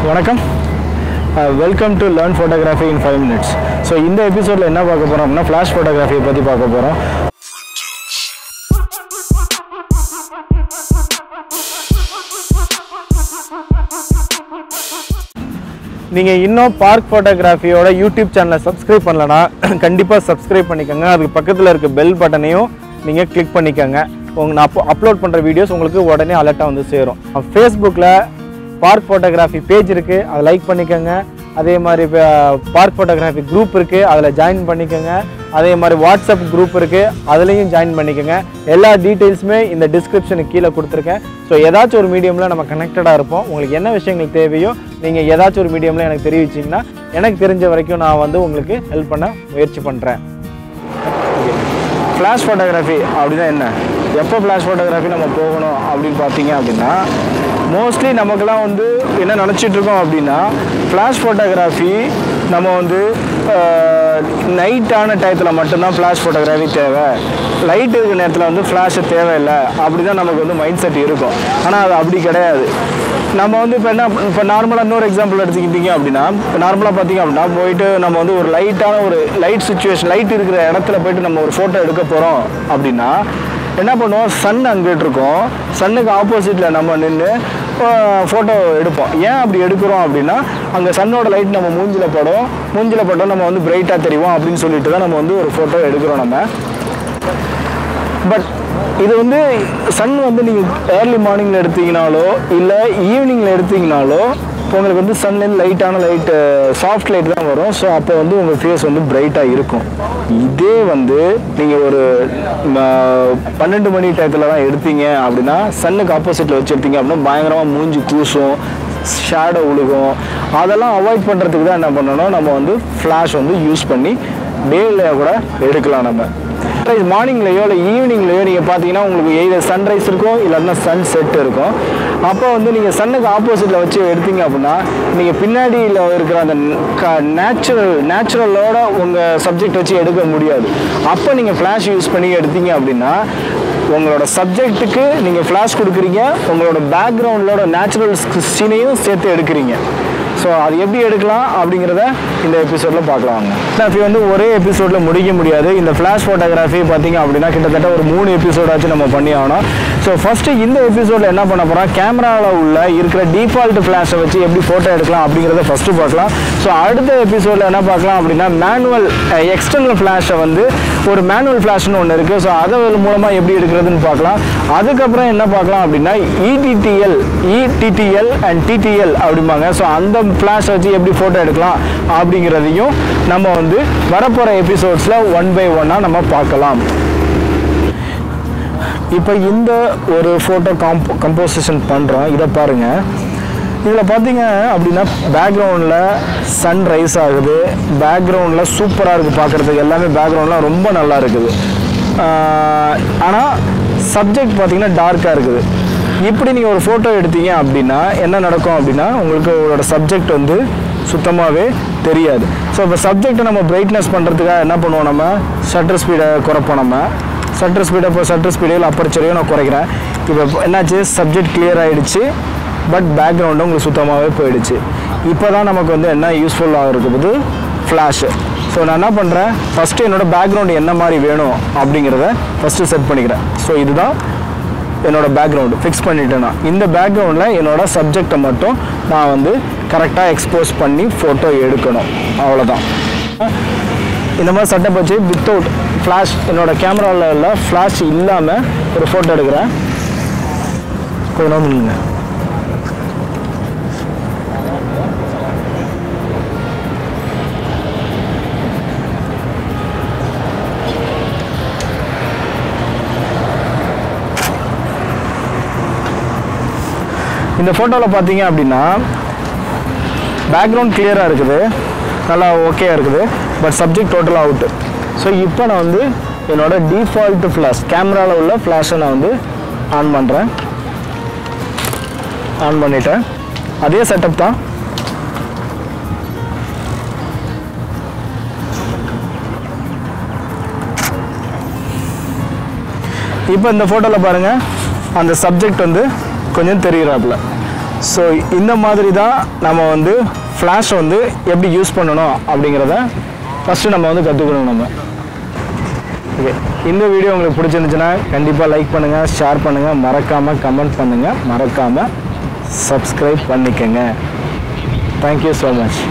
வணக்கம். Welcome to learn photography in 5 minutes. So இந்த எபிசோடில் என்ன பார்க்க போகிறோம் அப்படின்னா ஃப்ளாஷ் ஃபோட்டோகிராஃபியை பற்றி பார்க்க போகிறோம். நீங்கள் இன்னும் பார்க் ஃபோட்டோகிராஃபியோட யூடியூப் சேனலை சப்ஸ்கிரைப் பண்ணலன்னா கண்டிப்பாக சப்ஸ்கிரைப் பண்ணிக்கோங்க. அதுக்கு பக்கத்தில் இருக்க பெல் பட்டனையும் நீங்கள் கிளிக் பண்ணிக்கோங்க. நான் அப்லோட் பண்ணுற வீடியோஸ் உங்களுக்கு உடனே அலர்ட்டாக வந்து சேரும். ஃபேஸ்புக்கில் பார்க் ஃபோட்டோகிராஃபி பேஜ் இருக்குது, அதை லைக் பண்ணிக்கோங்க. அதே மாதிரி பார்க் ஃபோட்டோகிராஃபி குரூப் இருக்குது, அதில் ஜாயின் பண்ணிக்கோங்க. அதே மாதிரி வாட்ஸ்அப் குரூப் இருக்குது, அதுலேயும் ஜாயின் பண்ணிக்கோங்க. எல்லா டீட்டெயில்ஸுமே இந்த டிஸ்கிரிப்ஷனுக்கு கீழே கொடுத்துருக்கேன். ஸோ ஏதாச்சும் ஒரு மீடியமில் நம்ம கனெக்டடாக இருப்போம். உங்களுக்கு என்ன விஷயங்கள் தேவையோ நீங்கள் ஏதாச்சும் ஒரு மீடியமில் எனக்கு தெரிவிச்சிங்கன்னா எனக்கு தெரிஞ்ச வரைக்கும் நான் வந்து உங்களுக்கு ஹெல்ப் பண்ண முயற்சி பண்ணுறேன். ஃப்ளாஷ் ஃபோட்டோகிராஃபி அப்படின்னா என்ன, எப்போ ஃப்ளாஷ் ஃபோட்டோகிராஃபி நம்ம போகணும் அப்படின்னு பார்த்தீங்க அப்படின்னா, மோஸ்ட்லி நமக்கெல்லாம் வந்து என்ன நினச்சிட்ருக்கோம் அப்படின்னா ஃப்ளாஷ் ஃபோட்டோகிராஃபி நம்ம வந்து நைட்டான டயத்தில் மட்டும்தான் ஃப்ளாஷ் ஃபோட்டோகிராஃபி தேவை, லைட் இருக்கிற நேரத்தில் வந்து ஃப்ளாஷு தேவையில்லை, அப்படி தான் நமக்கு வந்து மைண்ட் செட் இருக்கும். ஆனால் அது அப்படி கிடையாது. நம்ம வந்து இப்போ நார்மலாக இன்னொரு எக்ஸாம்பிள் எடுத்துக்கிட்டீங்க அப்படின்னா, இப்போ நார்மலாக பார்த்திங்க அப்படின்னா போயிட்டு நம்ம வந்து ஒரு லைட்டான ஒரு லைட் சுச்சுவேஷன், லைட் இருக்கிற இடத்துல போய்ட்டு நம்ம ஒரு ஃபோட்டோ எடுக்க போகிறோம் அப்படின்னா என்ன பண்ணுவோம், சன் அங்கிட்டு இருக்கோம், சன்னுக்கு ஆப்போசிட்டில் நம்ம நின்று ஃபோட்டோ எடுப்போம். ஏன் அப்படி எடுக்கிறோம் அப்படின்னா அங்கே சன்னோட லைட் நம்ம மூஞ்சில் பட்டோம் நம்ம வந்து பிரைட்டாக தெரியும் அப்படின்னு சொல்லிட்டு தான் நம்ம வந்து ஒரு ஃபோட்டோ எடுக்கிறோம் நம்ம. பட் இது வந்து சன் வந்து நீங்கள் ஏர்லி மார்னிங்கில் எடுத்தீங்கனாலோ இல்லை ஈவினிங்கில் எடுத்தீங்கனாலோ உங்களுக்கு வந்து சன்லேருந்து லைட்டான லைட்டு சாஃப்ட் லைட் தான் வரும். ஸோ அப்போ வந்து உங்கள் ஃபேஸ் வந்து பிரைட்டாக இருக்கும். இதே வந்து நீங்கள் ஒரு 12 மணி டயத்தில் தான் எடுத்தீங்க அப்படின்னா சன்னுக்கு ஆப்போசிட்டில் வச்சு எடுத்தீங்க அப்படின்னா பயங்கரமாக மூஞ்சி கூசும், ஷேடோ விழுகும். அதெல்லாம் அவாய்ட் பண்ணுறதுக்கு தான் என்ன பண்ணணும், நம்ம வந்து ஃப்ளாஷ் வந்து யூஸ் பண்ணி டேயில் கூட எடுக்கலாம். நம்ம சன்ரைஸ் மார்னிங்லேயோ இல்லை ஈவினிங்லேயோ நீங்கள் பார்த்தீங்கன்னா உங்களுக்கு எய்தர் சன்ரைஸ் இருக்கும் இல்லைன்னா சன் செட் இருக்கும். அப்போ வந்து நீங்கள் சன்னுக்கு ஆப்போசிட்டில் வச்சு எடுத்தீங்க அப்படின்னா நீங்கள் பின்னாடியில் இருக்கிற அந்த நேச்சுரலோட உங்கள் சப்ஜெக்ட் வச்சு எடுக்க முடியாது. அப்போ நீங்கள் ஃப்ளாஷ் யூஸ் பண்ணி எடுத்தீங்க அப்படின்னா உங்களோட சப்ஜெக்ட்டுக்கு நீங்கள் ஃப்ளாஷ் கொடுக்குறீங்க, உங்களோட பேக்ரவுண்டோட நேச்சுரல் சீனையும் சேர்த்து எடுக்கிறீங்க. ஸோ அது எப்படி எடுக்கலாம் அப்படிங்கிறத இந்த எபிசோடில் பார்க்கலாங்க. ஃபோட்டோகிராஃபி வந்து ஒரே எபிசோடில் முடிக்க முடியாது. இந்த ஃப்ளாஷ் ஃபோட்டோகிராஃபி பார்த்திங்க அப்படின்னா கிட்டத்தட்ட ஒரு 3 எபிசோடாச்சும் நம்ம பண்ணி ஆகணும். ஸோ ஃபஸ்ட்டு இந்த எபிசோடில் என்ன பண்ண போகிறோம், கேமராவில் உள்ள இருக்கிற டிஃபால்ட் ஃப்ளாஷை வச்சு எப்படி ஃபோட்டோ எடுக்கலாம் அப்படிங்கிறத ஃபஸ்ட்டு பார்க்கலாம். ஸோ அடுத்த எபிசோடில் என்ன பார்க்கலாம் அப்படின்னா மேனுவல் எக்ஸ்டர்னல் ஃப்ளாஷை வந்து ஒரு மேனுவல் ஃப்ளாஷ்னு ஒன்று இருக்குது. ஸோ அதை மூலமாக எப்படி எடுக்கிறதுன்னு பார்க்கலாம். அதுக்கப்புறம் என்ன பார்க்கலாம் அப்படின்னா இடிடிஎல் அண்ட் டிடிஎல் அப்படிம்பாங்க. ஸோ அந்த ஃப்ளாஷ் வச்சு எப்படி ஃபோட்டோ எடுக்கலாம் அப்படிங்கிறதையும் நம்ம வந்து வரப்போகிற எபிசோட்ஸில் 1 by 1 நம்ம பார்க்கலாம். இப்போ இந்த ஒரு ஃபோட்டோ கம்போசிஷன் பண்ணுறோம். இதை பாருங்கள். இதில் பார்த்தீங்க அப்படின்னா பேக்ரவுண்டில் சன் ரைஸ் ஆகுது, பேக்ரவுண்டில் சூப்பராக இருக்குது பார்க்குறதுக்கு, எல்லாமே பேக்ரவுண்ட்லாம் ரொம்ப நல்லா இருக்குது. ஆனால் சப்ஜெக்ட் பார்த்திங்கன்னா டார்க்காக இருக்குது. இப்படி நீங்கள் ஒரு ஃபோட்டோ எடுத்தீங்க அப்படின்னா என்ன நடக்கும் அப்படின்னா உங்களுக்கு உங்களோட சப்ஜெக்ட் வந்து சுத்தமாகவே தெரியாது. ஸோ இப்போ சப்ஜெக்டை நம்ம பிரைட்னஸ் பண்ணுறதுக்காக என்ன பண்ணுவோம், நம்ம ஷட்டர் ஸ்பீடை குறைப்போம். நம்ம ஷட்டர் ஸ்பீடையில் அப்பர்ச்சரையும் நான் குறைக்கிறேன். இப்போ என்னாச்சு, சப்ஜெக்ட் கிளியர் ஆகிடுச்சு, பட் பேக்ரவுண்டு உங்களுக்கு சுத்தமாகவே போயிடுச்சு. இப்போ தான் நமக்கு வந்து என்ன யூஸ்ஃபுல்லாக இருக்குது ஃப்ளாஷு. ஸோ நான் என்ன பண்ணுறேன், ஃபஸ்ட்டு என்னோடய பேக்ரவுண்டு என்ன மாதிரி வேணும் அப்படிங்கிறத ஃபஸ்ட்டு செட் பண்ணிக்கிறேன். ஸோ இதுதான் என்னோடய பேக்ரவுண்டு ஃபிக்ஸ் பண்ணிட்டேன்னா இந்த பேக்ரவுண்டில் என்னோடய சப்ஜெக்டை மட்டும் நான் வந்து கரெக்டாக எக்ஸ்போஸ் பண்ணி ஃபோட்டோ எடுக்கணும். அவ்வளோதான். இந்த மாதிரி செட்டப் வச்சு வித்தவுட் ஃப்ளாஷ் என்னோடய கேமராவில் ஃப்ளாஷ் இல்லாமல் ஒரு ஃபோட்டோ எடுக்கிறேன். கொஞ்சம் நில்லுங்க. இந்த ஃபோட்டோவில் பார்த்தீங்க அப்படின்னா பேக்ரவுண்ட் கிளியராக இருக்குது, நல்லா ஓகேயாக இருக்குது, பட் சப்ஜெக்ட் டோட்டலாக அவுட்டு. ஸோ இப்போ நான் வந்து என்னோடய டிஃபால்ட்டு ஃப்ளாஷ் கேமராவில் உள்ள ஃப்ளாஷை நான் வந்து ஆன் பண்ணுறேன். ஆன் பண்ணிட்டேன். அதே செட்டப் தான். இப்போ இந்த ஃபோட்டோவில் பாருங்கள் அந்த சப்ஜெக்ட் வந்து கொஞ்சம் தெரிகிறாப்புல. ஸோ இந்த மாதிரி தான் நம்ம வந்து ஃப்ளாஷை வந்து எப்படி யூஸ் பண்ணணும் அப்படிங்கிறத ஃபஸ்ட்டு நம்ம வந்து கற்றுக்கணும் நம்ம. ஓகே, இந்த வீடியோ உங்களுக்கு பிடிச்சிருந்துச்சுன்னா கண்டிப்பாக லைக் பண்ணுங்கள், ஷேர் பண்ணுங்கள், மறக்காமல் கமெண்ட் பண்ணுங்கள், மறக்காமல் சப்ஸ்கிரைப் பண்ணிக்கோங்க. Thank you so much.